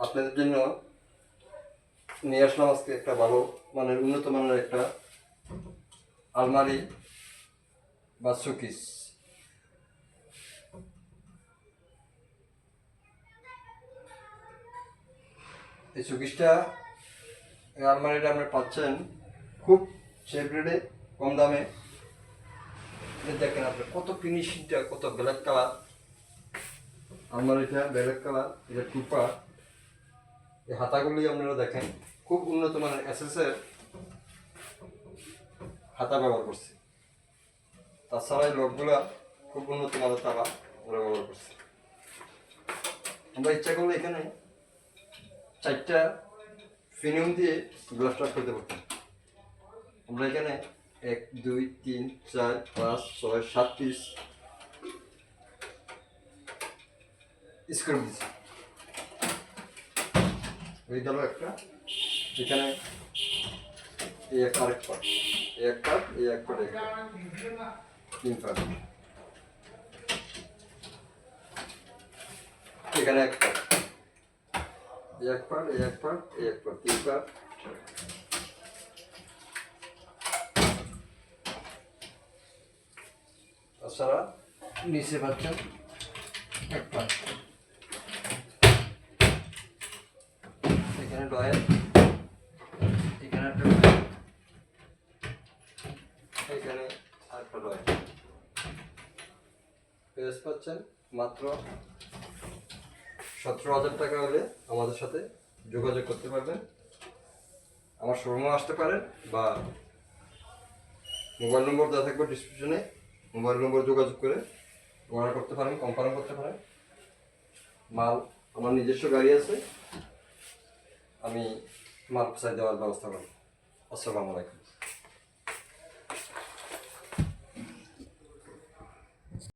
আপনাদের জন্য নিয়ে আসলাম আজকে একটা ভালো মানের উন্নত মানের একটা আলমারি বা শোকেস। এই শোকেসটা এই আলমারিটা আপনি পাচ্ছেন খুব চিপ রেটে, কম দামে। দেখেন আপনি কত ফিনিশিংটা, কত ব্ল্যাক কালার আলমারিটা, ব্ল্যাক কালার। এটা টুপা, এই হাতাগুলি আপনারা দেখেন খুব উন্নত মানের এসএসের হাতা ব্যবহার করছি। তাছাড়া এই লকগুলা খুব উন্নত মানের তালা আমরা ব্যবহার করছি। আমরা ইচ্ছা করলে এখানে 4টা ফিনিয়ম দিয়ে গ্লাসটা করতে পারতাম। আমরা এখানে 1 2 3 4 5 6 7 পিস স্ক্রু দিচ্ছি। এই গেল একটা, এখানে এই একটা আরেক পার্ট, এই এক পার্ট, এই এক পার্ট, 3 পার্ট। এখানে এক পার্ট, এই এক পার্ট, এই এক পার্ট, এই এক পার্ট, 3 পার্ট। তাছাড়া নিচে পাচ্ছেন এক পার্ট, এখানে ডয়েল, এখানে একটা ডয়েল, এখানে আরেকটা ডয়েল। প্রাইস পাচ্ছেন মাত্র 17,000 টাকা হলে আমাদের সাথে যোগাযোগ করতে পারবেন। আমার শোরুমে আসতে পারেন বা মোবাইল নম্বর দেওয়া থাকবে ডিসক্রিপশনে, মোবাইল নম্বর যোগাযোগ করে অর্ডার করতে পারেন, কনফার্ম করতে পারেন। মাল আমার নিজস্ব গাড়ি আছে, আমি মাল পৌঁছায় দেওয়ার ব্যবস্থা করি। আসসালামু আলাইকুম।